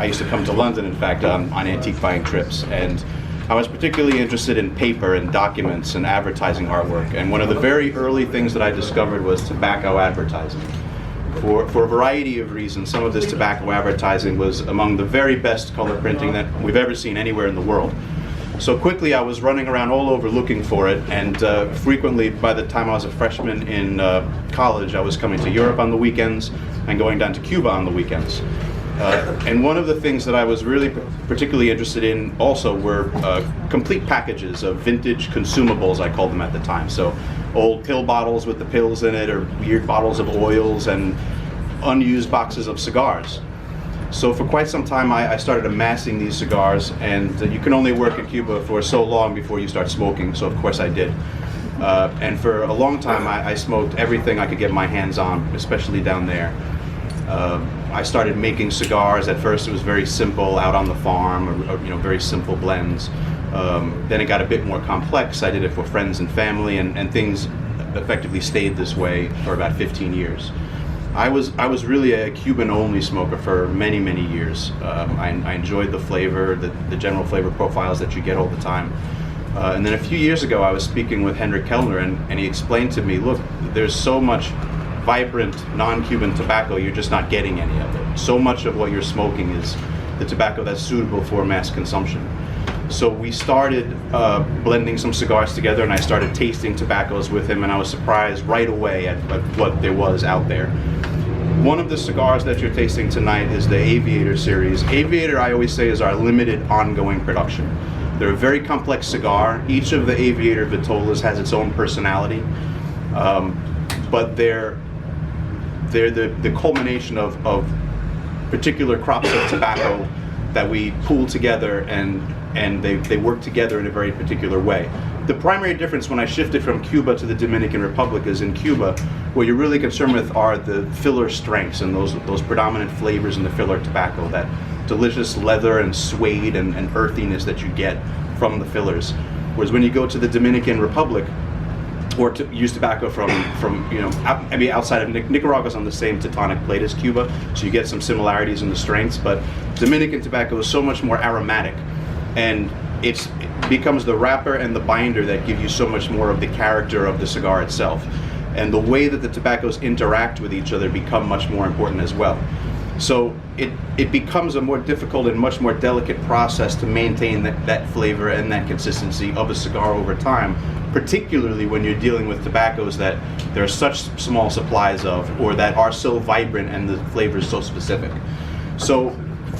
I used to come to London, in fact, on antique buying trips, and I was particularly interested in paper and documents and advertising artwork. And one of the very early things that I discovered was tobacco advertising. For a variety of reasons, some of this tobacco advertising was among the very best color printing that we've ever seen anywhere in the world. So quickly I was running around all over looking for it, and frequently by the time I was a freshman in college, I was coming to Europe on the weekends and going down to Cuba on the weekends. And one of the things that I was really particularly interested in also were complete packages of vintage consumables, I called them at the time. So old pill bottles with the pills in it, or weird bottles of oils, and unused boxes of cigars. So for quite some time I started amassing these cigars, and you can only work in Cuba for so long before you start smoking, so of course I did. And for a long time I smoked everything I could get my hands on, especially down there. I started making cigars. At first it was very simple out on the farm, or very simple blends. Then it got a bit more complex. I did it for friends and family, and things effectively stayed this way for about 15 years. I was really a Cuban-only smoker for many, many years. I enjoyed the flavor, the general flavor profiles that you get all the time. And then a few years ago I was speaking with Henrik Kellner, and he explained to me, look, there's so much vibrant non-Cuban tobacco, you're just not getting any of it. So much of what you're smoking is the tobacco that's suitable for mass consumption. So we started blending some cigars together, and I started tasting tobaccos with him, and I was surprised right away at what there was out there. One of the cigars that you're tasting tonight is the Aviator series. Aviator, I always say, is our limited ongoing production. They're a very complex cigar. Each of the Aviator Vitolas has its own personality, but they're the culmination of particular crops of tobacco that we pool together, and they work together in a very particular way. The primary difference when I shifted from Cuba to the Dominican Republic is in Cuba, what you're really concerned with are the filler strengths and those predominant flavors in the filler tobacco, that delicious leather and suede and earthiness that you get from the fillers. Whereas when you go to the Dominican Republic, or to use tobacco from outside of Nicaragua's on the same tectonic plate as Cuba, so you get some similarities in the strengths, but Dominican tobacco is so much more aromatic, and it becomes the wrapper and the binder that give you so much more of the character of the cigar itself. And the way that the tobaccos interact with each other become much more important as well. So it becomes a more difficult and much more delicate process to maintain that flavor and that consistency of a cigar over time, particularly when you're dealing with tobaccos that there are such small supplies of, or that are so vibrant and the flavor is so specific. So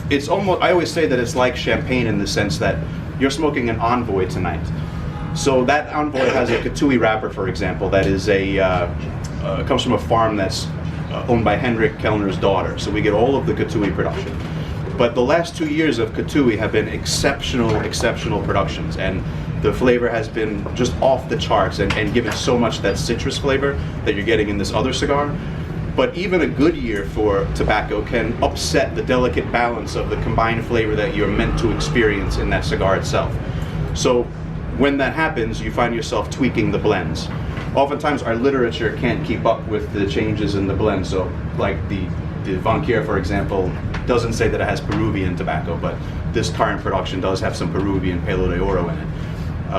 it's almost, I always say that it's like champagne in the sense that you're smoking an Envoy tonight. So that Envoy has a Katui wrapper, for example, that is comes from a farm that's owned by Henrik Kellner's daughter. So we get all of the Katui production. But the last 2 years of Katui have been exceptional productions, and the flavor has been just off the charts, and given so much that citrus flavor that you're getting in this other cigar. But even a good year for tobacco can upset the delicate balance of the combined flavor that you're meant to experience in that cigar itself. So when that happens, you find yourself tweaking the blends. Oftentimes our literature can't keep up with the changes in the blend. So like the Von Kier, for example, doesn't say that it has Peruvian tobacco, but this current production does have some Peruvian Pelo de Oro in it.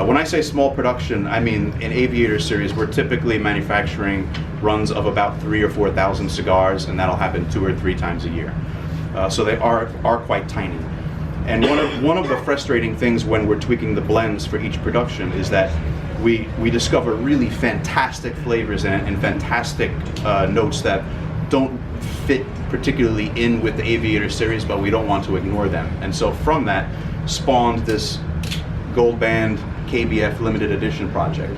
When I say small production, I mean in Aviator series, we're typically manufacturing runs of about 3,000 or 4,000 cigars, and that'll happen 2 or 3 times a year. So they are quite tiny. And one of the frustrating things when we're tweaking the blends for each production is that we discover really fantastic flavors and fantastic notes that don't fit particularly in with the Aviator series, but we don't want to ignore them. And so from that spawned this Gold Band KBF limited edition project.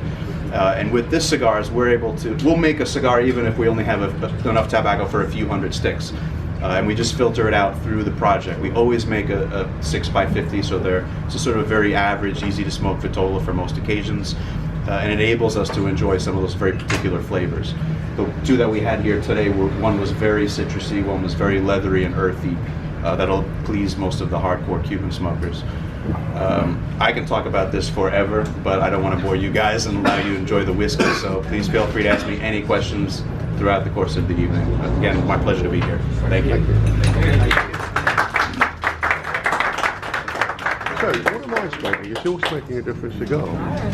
And with this cigars, we'll make a cigar even if we only have enough tobacco for a few hundred sticks. And we just filter it out through the project. We always make a 6x50, so it's a sort of very average, easy to smoke Vitola for most occasions. And it enables us to enjoy some of those very particular flavors. The 2 that we had here today, one was very citrusy, one was very leathery and earthy. That'll please most of the hardcore Cuban smokers. I can talk about this forever, but I don't want to bore you guys and allow you to enjoy the whiskey, so please feel free to ask me any questions throughout the course of the evening. Again, my pleasure to be here. Thank you. So, what am I smoking? Is yours making a difference cigar?